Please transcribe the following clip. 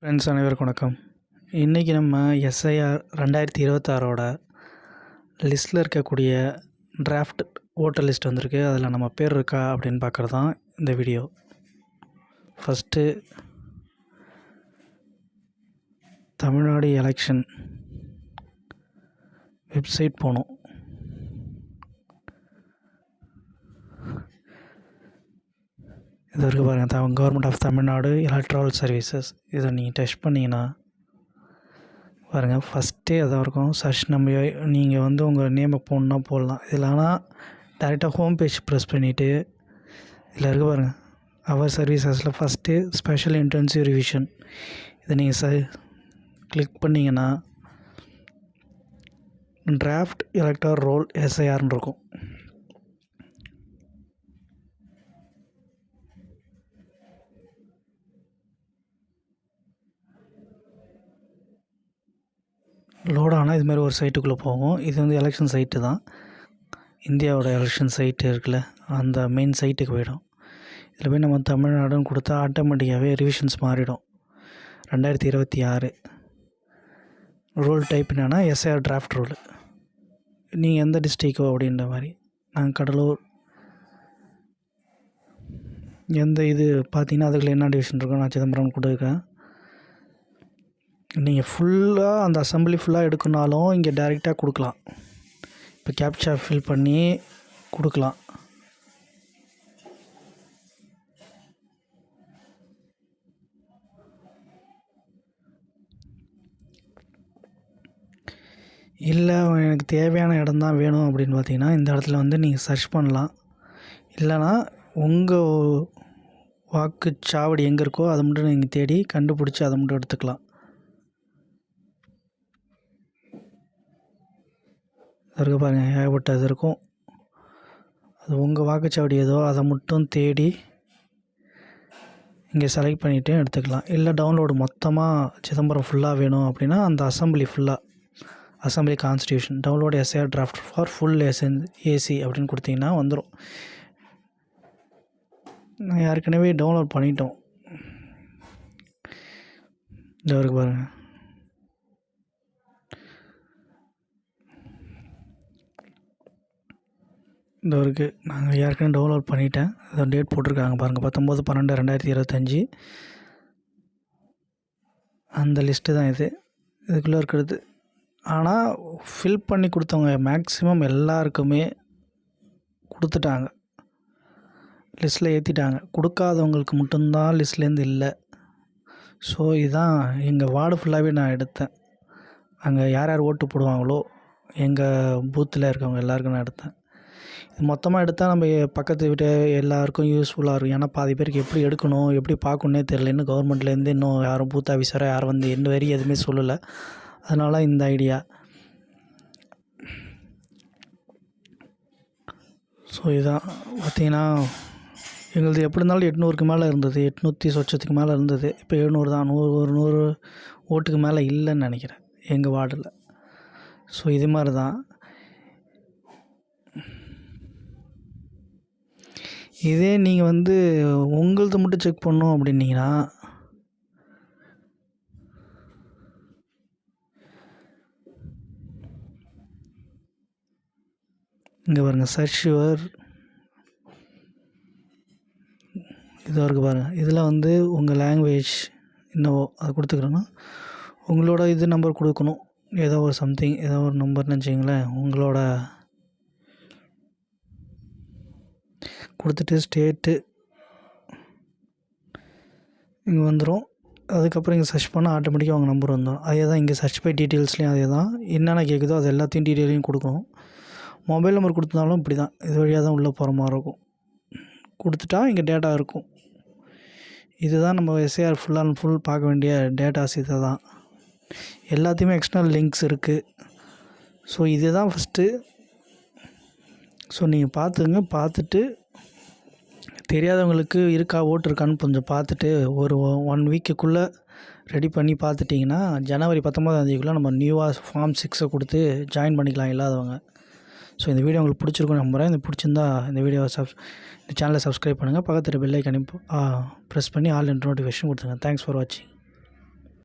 Friends அனைவருக்கும் வணக்கம். இன்றைக்கி நம்ம எஸ்ஐஆர் 2026ஓட லிஸ்ட்டில் இருக்கக்கூடிய டிராஃப்ட் ஓட்டர் லிஸ்ட் வந்திருக்கு. அதில் நம்ம பேர் இருக்கா அப்படின்னு பார்க்குறது தான் இந்த video. First Tamil Nadu election website போகணும். இது இருக்குது பாருங்கள், government of Tamil Nadu electoral services. இதை நீங்கள் டெஸ்ட் பண்ணிங்கன்னா பாருங்கள், ஃபஸ்ட்டே அதான் இருக்கும். சர்ச் நம்ம நீங்கள் உங்கள் நேமை போடணுன்னா போடலாம். இதில் ஆனால் டேரெக்டாக ஹோம் பேஜ் ப்ரெஸ் பண்ணிவிட்டு இதில் இருக்க பாருங்கள், அவர் சர்வீசஸில் ஃபஸ்ட்டு ஸ்பெஷல் இன்டென்சிவ் ரிவிஷன் இதை நீங்கள் கிளிக் பண்ணிங்கன்னா டிராஃப்ட் எலக்டர் ரோல் எஸ்ஐஆர்னு இருக்கும். லோட் ஆனால் இதுமாதிரி ஒரு சைட்டுக்குள்ளே போகும். இது எலெக்ஷன் சைட்டு தான். இந்தியாவோட எலெக்ஷன் சைட்டு இருக்குல்ல, அந்த மெயின் சைட்டுக்கு போயிடும். இதில் போய் நம்ம தமிழ்நாடுன்னு கொடுத்தா ஆட்டோமேட்டிக்காகவே ரிவிஷன்ஸ் மாறிடும். 2026 ரூல் டைப் என்னென்னா எஸ்ஐஆர் டிராஃப்ட் ரூல். நீங்கள் எந்த டிஸ்ட்ரிக்கோ அப்படின்ற மாதிரி. நாங்கள் கடலூர். எந்த இது பார்த்தீங்கன்னா அதுக்குள்ள என்ன டிவிஷன் இருக்கோ நான் சிதம்பரம் கொடுக்குறேன். நீங்கள் ஃபுல்லாக அந்த அசம்பிளி ஃபுல்லாக எடுக்கணுனாலும் இங்கே டைரெக்டாக கொடுக்கலாம். இப்போ கேப்சா ஃபில் பண்ணி கொடுக்கலாம். இல்லை எனக்கு தேவையான இடம் தான் வேணும் அப்படின்னு பார்த்தீங்கன்னா இந்த இடத்துல நீங்கள் சர்ச் பண்ணலாம். இல்லைனா உங்கள் வாக்குச்சாவடி எங்கே இருக்கோ அதை மட்டும் நீங்கள் தேடி கண்டுபிடிச்சி அதை மட்டும் எடுத்துக்கலாம். இருக்க பாருங்கள், ஏகப்பட்டது இருக்கும். அது உங்கள் வாக்குச்சாவடி ஏதோ அதை மட்டும் தேடி இங்கே செலக்ட் பண்ணிவிட்டு எடுத்துக்கலாம். இல்லை டவுன்லோடு மொத்தமாக சிதம்பரம் ஃபுல்லாக வேணும் அப்படின்னா அந்த assembly constitution download SIR draft for full AC அப்படின்னு கொடுத்தீங்கன்னா வந்துடும். நான் ஏற்கனவே டவுன்லோட் பண்ணிட்டோம். இந்த வரைக்கும் பாருங்கள், இந்த இருக்குது. நாங்கள் ஏற்கனவே டவுன்லோட் பண்ணிட்டேன். அதை டேட் போட்டிருக்காங்க பாருங்கள், 19/12/2025. அந்த லிஸ்ட்டு தான் இதுக்குள்ளே இருக்கிறது. ஆனால் ஃபில் பண்ணி கொடுத்தவங்க மேக்ஸிமம் எல்லாருக்குமே கொடுத்துட்டாங்க, லிஸ்ட்டில் ஏற்றிட்டாங்க. கொடுக்காதவங்களுக்கு மட்டும்தான் லிஸ்ட்லேருந்து இல்லை. ஸோ இதுதான் எங்கள் வார்டு ஃபுல்லாகவே நான் எடுத்தேன். அங்கே யார் யார் ஓட்டு போடுவாங்களோ எங்கள் பூத்தில் இருக்கவங்க எல்லாருக்கும் நான் எடுத்தேன். இது மொத்தமாக எடுத்தால் நம்ம பக்கத்து வீட்டு எல்லாருக்கும் யூஸ்ஃபுல்லாக இருக்கும். ஏன்னா பாதி பேருக்கு எப்படி எடுக்கணும் எப்படி பார்க்கணுன்னே தெரியல. இன்னும் கவர்மெண்ட்லேருந்து இன்னும் யாரும் பூத் ஆஃபீஸராக யாரும் இன்னும் வரையும் எதுவுமே சொல்லலை. அதனால் இந்த ஐடியா. ஸோ இதுதான் பார்த்திங்கன்னா எங்களது எப்படி இருந்தாலும் 800க்கு மேலே இருந்தது, 800 சொச்சத்துக்கு மேலே இருந்தது. இப்போ 700 தான். 100 ஓட்டுக்கு மேலே இல்லைன்னு நினைக்கிறேன் எங்கள் வார்டில். ஸோ இது மாதிரி தான். இதே நீங்கள் உங்களது மட்டும் செக் பண்ணணும் அப்படின்னீங்கன்னா இங்கே பாருங்கள், சர்ச் யுவர் இதாக இருக்குது பாருங்கள். இதில் உங்கள் லாங்குவேஜ் என்னவோ அதை கொடுத்துக்கிறோன்னா உங்களோட இது நம்பர் கொடுக்கணும். ஏதோ ஒரு சம்திங் ஏதோ ஒரு நம்பர்னு வச்சிங்களேன். உங்களோட கொடுத்துட்டு ஸ்டேட்டு இங்கே வந்துடும். அதுக்கப்புறம் இங்கே சர்ச் பண்ணால் ஆட்டோமேட்டிக்காக அவங்க நம்பர் வந்துடும். அதே தான் இங்கே சர்ச் பை டீட்டெயில்ஸ்லேயும் அதே தான். என்னென்ன கேட்குதோ அது எல்லாத்தையும் டீட்டெயிலையும் கொடுக்கணும். மொபைல் நம்பர் கொடுத்தாலும் இப்படி தான், இது வழியாக தான் உள்ளே போகிற மாதிரி இருக்கும். கொடுத்துட்டா இங்கே டேட்டா இருக்கும். இதுதான் நம்ம எஸ்ஐஆர் ஃபுல் அண்ட் ஃபுல் பார்க்க வேண்டிய டேட்டாஸ். இதை தான் எல்லாத்தையுமே எக்ஸ்டர்னல் லிங்க்ஸ் இருக்குது. ஸோ இது தான் ஃபஸ்ட்டு. ஸோ நீங்கள் பார்த்துட்டு தெரியாதவங்களுக்கு இருக்கா ஓட்டு இருக்கான்னு கொஞ்சம் பார்த்துட்டு ஒரு 1 வீக்குக்குள்ளே ரெடி பண்ணி பார்த்துட்டிங்கன்னா ஜனவரி 19ஆம் நம்ம நியூவாக ஃபார்ம் 6 கொடுத்து ஜாயின் பண்ணிக்கலாம் இல்லாதவங்க. ஸோ இந்த வீடியோ உங்களுக்கு பிடிச்சிருக்குன்னு நம்புகிறேன். இது பிடிச்சிருந்தா இந்த சேனலை சப்ஸ்கிரைப் பண்ணுங்கள். பக்கத்தில் பெல் ஐக்கானையும் ப்ரெஸ் பண்ணி ஆல் நோட்டிஃபிகேஷன் கொடுத்துருங்க. தேங்க்ஸ் ஃபார் வாட்சிங்.